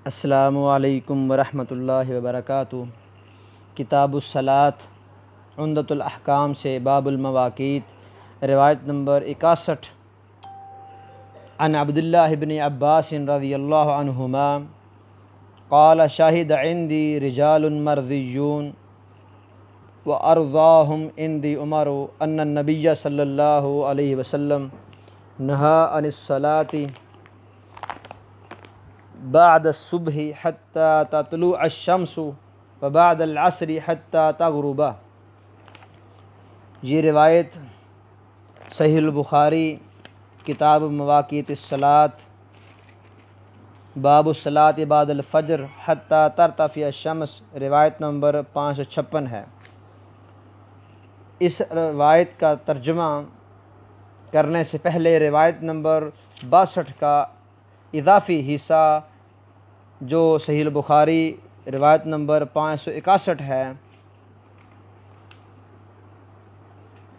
السلام علیکم ورحمۃ اللہ وبرکاتہ۔ کتاب الصلاۃ عمدۃ الاحکام سے باب المواقیت، روایت نمبر 61۔ عن عبداللہ بن عباس رضی اللہ عنہما قال شہد عندی رجال مرضیون وارضاہم عندی عمر ان النبی صلی اللہ علیہ وسلم نہا عن الصلاۃ بعد الصبح حتى تطلع الشمس وبعد العصر حتى تغرب۔ یہ روایت صحیح البخاری کتاب مواقیت الصلاۃ باب الصلاۃ بعد الفجر حتى ترتفع الشمس، روایت نمبر 556 ہے۔ اس روایت کا ترجمہ کرنے سے پہلے روایت نمبر 62 کا اضافی حصہ جو صحیح البخاری روایت نمبر 561 ہے،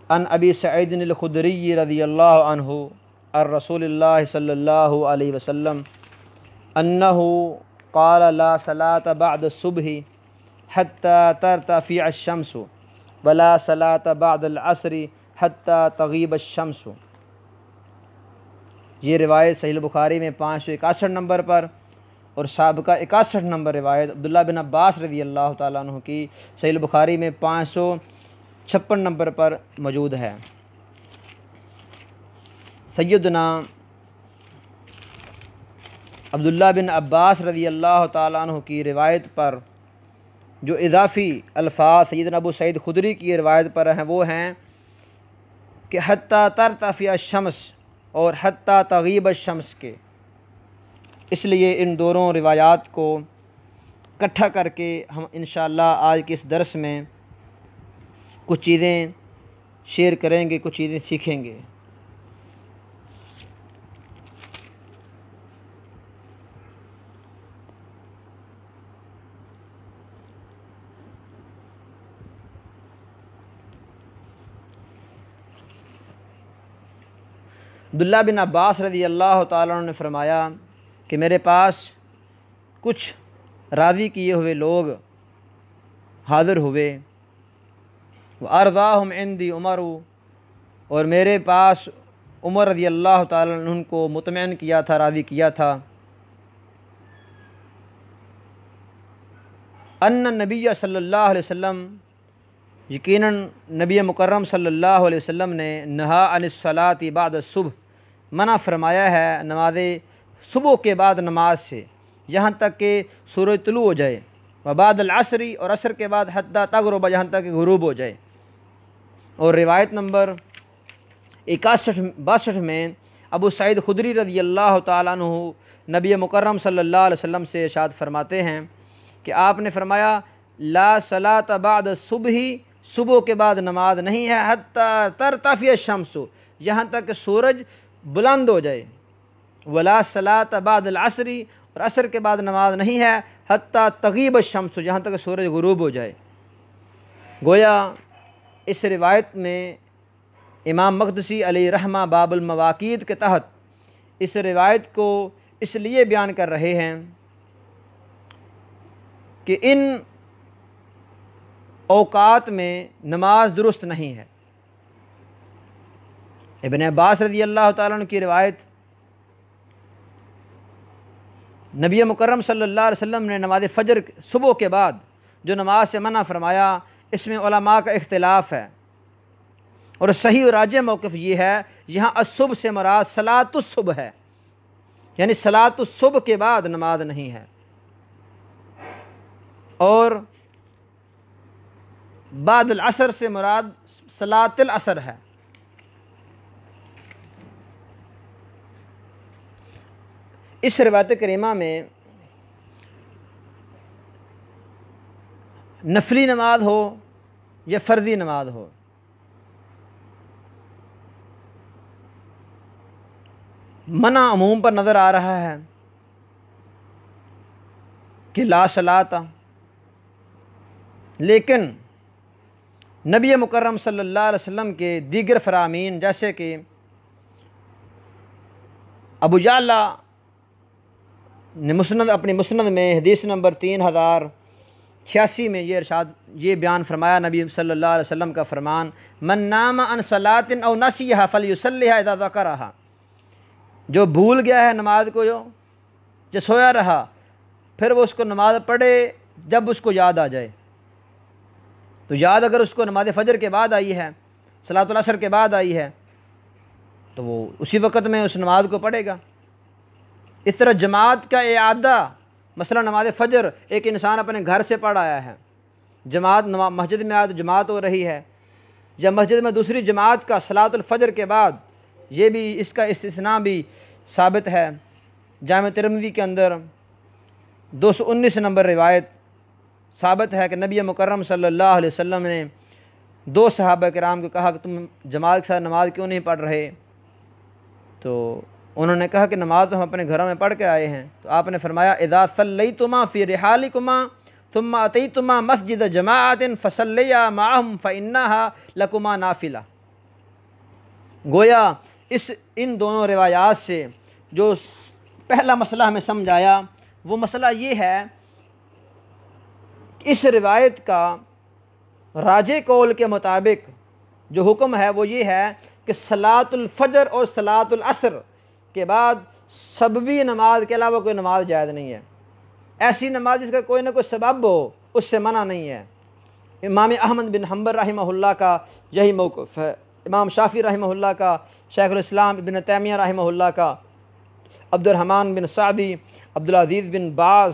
عن ابی سعید الخدری رضی اللہ عنہ عن رسول اللہ صلی اللہ علیہ وسلم انہ قال لا صلاة بعد الصبح حتى ترتفع الشمس ولا صلاة بعد العصر حتى تغیب الشمس۔ یہ روایت صحیح البخاری میں 561 نمبر پر اور سابقہ 61 نمبر روایت عبداللہ بن عباس رضی اللہ تعالیٰ عنہ کی صحیح البخاری میں 556 نمبر پر موجود ہے۔ سیدنا عبداللہ بن عباس رضی اللہ تعالیٰ عنہ کی روایت پر جو اضافی الفاظ سیدنا ابو سعید خدری کی روایت پر ہیں وہ ہیں کہ حتیٰ ترتفع الشمس اور حتیٰ تغیب الشمس کے۔ اس لیے ان دونوں روایات کو اکٹھا کر کے ہم انشاءاللہ آج کے اس درس میں کچھ چیزیں شیئر کریں گے، کچھ چیزیں سیکھیں گے۔ عبداللہ بن عباس رضی اللہ تعالیٰ عنہ نے فرمایا کہ میرے پاس کچھ راضی کیے ہوئے لوگ حاضر ہوئے، وارضاہم عندی عمر، اور میرے پاس عمر رضی اللہ تعالیٰ عنہ ان کو مطمئن کیا تھا، راضی کیا تھا، ان نبی صلی اللہ علیہ وسلم، یقیناً نبی مکرم صلی اللہ علیہ وسلم نے نہا عن الصلاۃ بعد الصبح، منع فرمایا ہے نماز صبح کے بعد نماز سے یہاں تک کہ سورج طلوع ہو جائے، وبعد العصر، اور عصر کے بعد حتی تغرب، یہاں تک کہ غروب ہو جائے۔ اور روایت نمبر 62 میں ابو سعید خدری رضی اللہ تعالیٰ عنہ نبی مکرم صلی اللہ علیہ وسلم سے ارشاد فرماتے ہیں کہ آپ نے فرمایا لا صلاۃ بعد الصبح، صبح کے بعد نماز نہیں ہے، حتی ترتفع الشمس، یہاں تک کہ سورج بلند ہو جائے، ولا صلاۃ بعد العصر، اور عصر کے بعد نماز نہیں ہے، حتی تغیب الشمس، جہاں تک سورج غروب ہو جائے۔ گویا اس روایت میں امام مقدسی علیہ رحمہ باب المواقیت کے تحت اس روایت کو اس لیے بیان کر رہے ہیں کہ ان اوقات میں نماز درست نہیں ہے۔ ابن عباس رضی اللہ تعالیٰ عنہ کی روایت، نبی مکرم صلی اللہ علیہ وسلم نے نماز فجر صبح کے بعد جو نماز سے منع فرمایا، اس میں علماء کا اختلاف ہے، اور صحیح و راجح موقف یہ ہے یہاں الصبح سے مراد صلاۃ الصبح ہے، یعنی صلاۃ الصبح کے بعد نماز نہیں ہے، اور بعد العصر سے مراد صلاۃ العصر ہے۔ اس روایت کریمہ میں نفلی نماز ہو یا فرضی نماز ہو، منع عموم پر نظر آ رہا ہے کہ لا صلاۃ، لیکن نبی مکرم صلی اللہ علیہ وسلم کے دیگر فرامین جیسے کہ ابو جعلہ مسند اپنی مسند میں حدیث نمبر 3086 میں یہ بیان فرمایا نبی صلی اللہ علیہ وسلم کا فرمان، من نام عن صلاۃ او نسیھا فلیصلیھا اذا ذکرھا، جو بھول گیا ہے نماز کو، جو سویا رہا، پھر وہ اس کو نماز پڑھے جب اس کو یاد آ جائے۔ تو یاد اگر اس کو نماز فجر کے بعد آئی ہے، صلاۃ العصر کے بعد آئی ہے، تو وہ اسی وقت میں اس نماز کو پڑھے گا۔ اس طرح جماعت کا اعادہ، مثلا نماز فجر ایک انسان اپنے گھر سے پڑھ آیا ہے، مسجد میں آج جماعت ہو رہی ہے، یا مسجد میں دوسری جماعت کا صلاۃ الفجر کے بعد، یہ بھی اس کا استثناء بھی ثابت ہے۔ جامع ترمذی کے اندر 219 نمبر روایت ثابت ہے کہ نبی مکرم صلی اللہ علیہ وسلم نے 2 صحابہ کرام کو کہا کہ تم جماعت کے ساتھ نماز کیوں نہیں پڑھ رہے؟ تو انہوں نے کہا کہ نماز تو ہم اپنے گھروں میں پڑھ کے آئے ہیں۔ تو آپ نے فرمایا اذا صلیتما فی رحالکما ثم اتیتما مسجد جماعت فصلیا معهم فانها لکما نافلہ۔ گویا ان دونوں روایات سے جو پہلا مسئلہ ہمیں سمجھ آیا، وہ مسئلہ یہ ہے کہ اس روایت کا راجح قول کے مطابق جو حکم ہے وہ یہ ہے کہ صلاۃ الفجر اور صلاۃ العصر کے بعد سببی نماز کے علاوہ کوئی نماز جائز نہیں ہے۔ ایسی نماز جس کا کوئی نہ کوئی سبب ہو، اس سے منع نہیں ہے۔ امام احمد بن حنبل رحمہ اللہ کا یہی موقف ہے، امام شافعی رحمہ اللہ کا، شیخ الاسلام ابن تیمیہ رحمہ اللہ کا، عبد الرحمن بن سعدی، عبدالعزیز بن باز،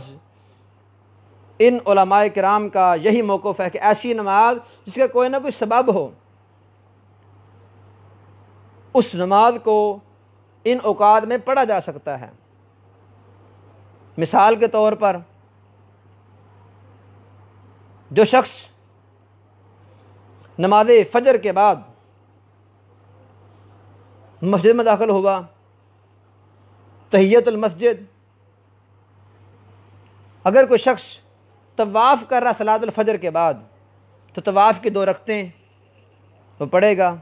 ان علماء کرام کا یہی موقف ہے کہ ایسی نماز جس کا کوئی نہ کوئی سبب ہو، اس نماز کو ان اوقات میں پڑھا جا سکتا ہے۔ مثال کے طور پر جو شخص نماز فجر کے بعد مسجد میں داخل ہوا، تحیت المسجد، اگر کوئی شخص طواف کر رہا صلاۃ الفجر کے بعد، تو طواف کی 2 رکعتیں وہ پڑھے گا۔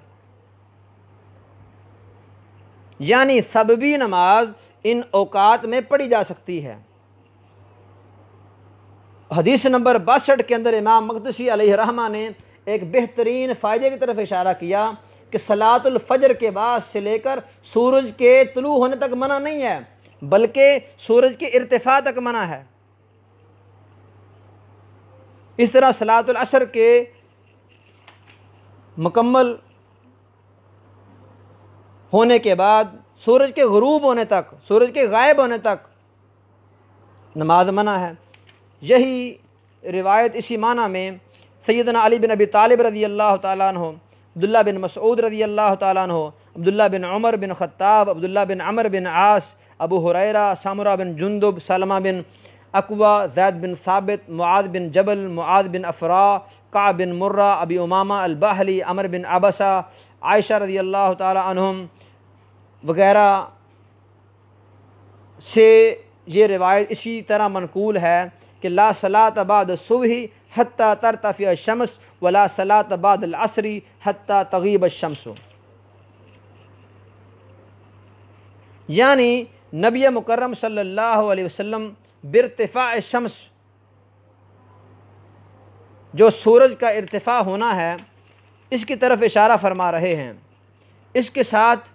یعنی سببی نماز ان اوقات میں پڑھی جا سکتی ہے۔ حدیث نمبر 62 کے اندر امام مقدسی علیہ رحمہ نے ایک بہترین فائدے کی طرف اشارہ کیا کہ صلاۃ الفجر کے بعد سے لے کر سورج کے طلوع ہونے تک منع نہیں ہے، بلکہ سورج کے ارتفاع تک منع ہے۔ اس طرح صلاۃ العصر کے مکمل ہونے کے بعد سورج کے غروب ہونے تک، سورج کے غائب ہونے تک نماز منع ہے۔ یہی روایت اسی معنی میں سیدنا علی بن ابی طالب رضی اللہ تعالیٰ عنہ، عبداللہ بن مسعود رضی اللہ تعالیٰ عنہ، عبداللہ بن عمر بن خطاب، عبداللہ بن عمر بن عاص، ابو ہریرہ، سامرہ بن جندب، سلمہ بن اکوع، زید بن ثابت، معاذ بن جبل، معاذ بن افراء، کعب بن مرہ، ابی امامہ الباہلی، عمر بن عبسہ، عائشہ رضی اللہ تعالیٰ عنہم وغیرہ سے یہ روایت اسی طرح منقول ہے کہ لا صلاۃ بعد الصبح حتی ترتفع الشمس ولا صلاۃ بعد العصر حتی تغیب الشمس۔ یعنی نبی مکرم صلی اللہ علیہ وسلم بارتفاع الشمس، جو سورج کا ارتفاع ہونا ہے، اس کی طرف اشارہ فرما رہے ہیں۔ اس کے ساتھ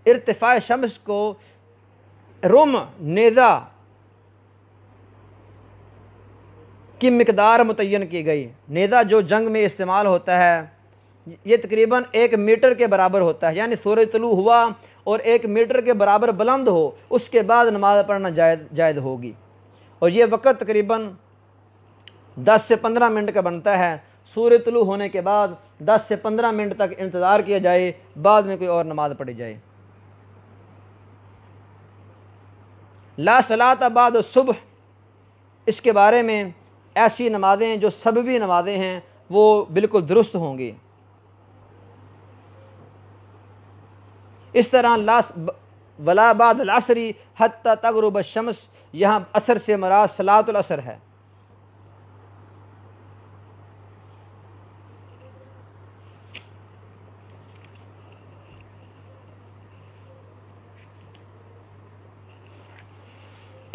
ارتفاع شمس کو نیزہ کی مقدار متعین کی گئی۔ نیزہ جو جنگ میں استعمال ہوتا ہے، یہ تقریباً 1 میٹر کے برابر ہوتا ہے، یعنی سورج طلوع ہوا اور 1 میٹر کے برابر بلند ہو، اس کے بعد نماز پڑھنا جائز ہوگی، اور یہ وقت تقریباً 10 سے 15 منٹ کا بنتا ہے۔ سورج طلوع ہونے کے بعد 10 سے 15 منٹ تک انتظار کیا جائے، بعد میں کوئی اور نماز پڑھی جائے۔ لا صلاۃ بعد الصبح، اس کے بارے میں ایسی نمازیں جو سببی نمازیں ہیں وہ بالکل درست ہوں گی۔ اس طرح ولا بعد العصر حتی تغرب الشمس، یہاں عصر سے مراد صلاۃ العصر ہے۔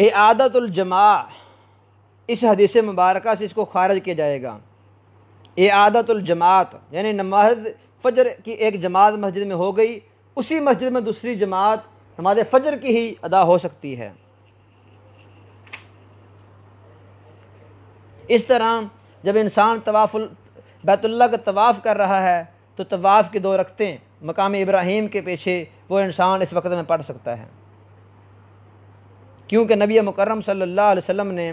اعادۃ الجماع، اس حدیث مبارکہ سے اس کو خارج کیا جائے گا۔ اعادۃ الجماعت یعنی نماز فجر کی ایک جماعت مسجد میں ہو گئی، اسی مسجد میں دوسری جماعت نماز فجر کی ہی ادا ہو سکتی ہے۔ اس طرح جب انسان بیت اللہ کا طواف کر رہا ہے تو طواف کی 2 رکعتیں مقام ابراہیم کے پیچھے وہ انسان اس وقت میں پڑھ سکتا ہے، کیونکہ نبی مکرم صلی اللہ علیہ وسلم نے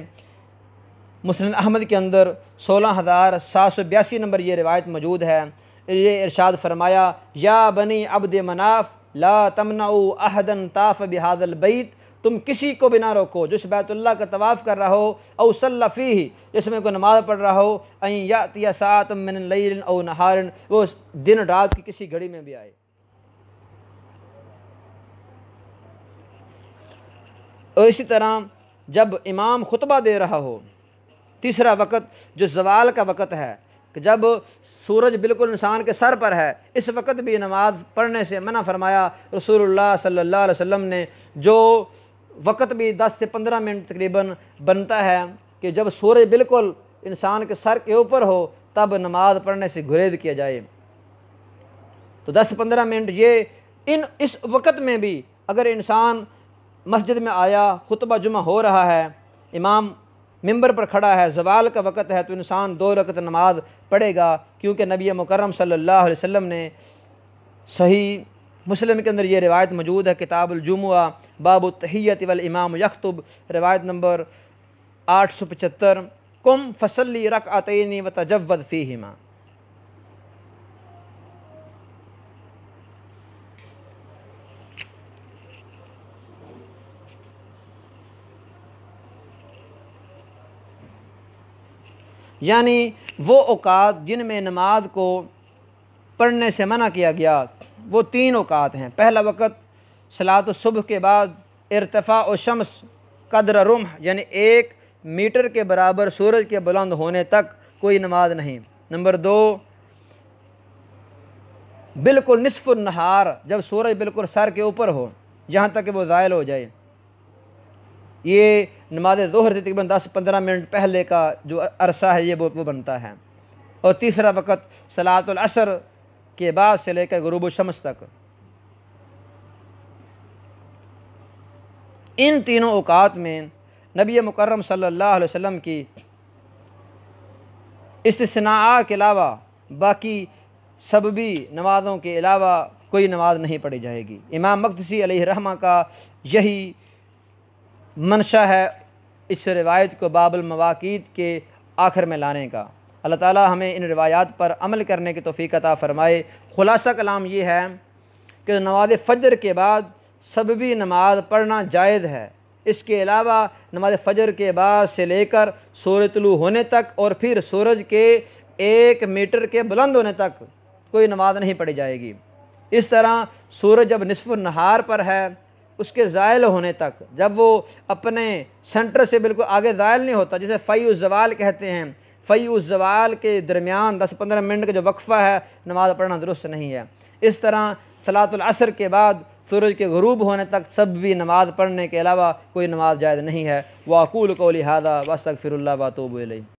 مسند احمد کے اندر 16,782 نمبر یہ روایت موجود ہے، یہ ارشاد فرمایا، یا بنی عبد مناف لا تمنعوا احدا طاف بهذا البیت، تم کسی کو بھی نہ روکو جس بیت اللہ کا طواف کر رہا ہو، او صلی فیہ، جس میں کوئی نماز پڑھ رہا ہو، ان یاتی ساعۃ من اللیل او نہار، وہ دن رات کی کسی گھڑی میں بھی آئے۔ اور اسی طرح جب امام خطبہ دے رہا ہو، تیسرا وقت جو زوال کا وقت ہے، کہ جب سورج بالکل انسان کے سر پر ہے، اس وقت بھی نماز پڑھنے سے منع فرمایا رسول اللہ صلی اللہ علیہ وسلم نے۔ جو وقت بھی 10 سے 15 منٹ تقریباً بنتا ہے کہ جب سورج بالکل انسان کے سر کے اوپر ہو تب نماز پڑھنے سے گریز کیا جائے۔ تو 10-15 منٹ اس وقت میں بھی اگر انسان مسجد میں آیا، خطبہ جمعہ ہو رہا ہے، امام ممبر پر کھڑا ہے، زوال کا وقت ہے، تو انسان 2 رکعت نماز پڑھے گا، کیونکہ نبی مکرم صلی اللہ علیہ وسلم نے صحیح مسلم کے اندر یہ روایت موجود ہے، کتاب الجمعہ باب التحیۃ والامام یخطب، روایت نمبر 875، قم فصلی رکعتین وتجود فیہما۔ یعنی وہ اوقات جن میں نماز کو پڑھنے سے منع کیا گیا وہ 3 اوقات ہیں۔ پہلا وقت صلاۃ الصبح کے بعد ارتفاع الشمس قدر رمح، یعنی 1 میٹر کے برابر سورج کے بلند ہونے تک کوئی نماز نہیں۔ نمبر 2 بالکل نصف النہار، جب سورج بالکل سر کے اوپر ہو جہاں تک کہ وہ زائل ہو جائے، یہ نماز ظہر سے تقریباً 10-15 منٹ پہلے کا جو عرصہ ہے یہ وہ بنتا ہے۔ اور تیسرا وقت صلاۃ العصر کے بعد سے لے کر غروب الشمس تک۔ ان تینوں اوقات میں نبی مکرم صلی اللہ علیہ وسلم کی استثناء کے علاوہ باقی سببی نمازوں کے علاوہ کوئی نماز نہیں پڑھی جائے گی۔ امام مقدسی علیہ رحمہ کا یہی منشا ہے اس روایت کو باب المواقیت کے آخر میں لانے کا۔ اللہ تعالی ہمیں ان روایات پر عمل کرنے کی توفیق عطا فرمائے۔ خلاصہ کلام یہ ہے کہ نماز فجر کے بعد سببی نماز پڑھنا جائز ہے، اس کے علاوہ نماز فجر کے بعد سے لے کر سورج طلوع ہونے تک اور پھر سورج کے 1 میٹر کے بلند ہونے تک کوئی نماز نہیں پڑھی جائے گی۔ اس طرح سورج جب نصف النہار پر ہے اس کے زائل ہونے تک، جب وہ اپنے سینٹر سے بالکل آگے زائل نہیں ہوتا، جسے فی الزوال کہتے ہیں، فی الزوال کے درمیان 10-15 منٹ کا جو وقفہ ہے نماز پڑھنا درست نہیں ہے۔ اس طرح صلاۃ العصر کے بعد سورج کے غروب ہونے تک سب بھی نماز پڑھنے کے علاوہ کوئی نماز جائز نہیں ہے۔ واقول قولی ھذا واستغفر اللہ واتوب الیہ۔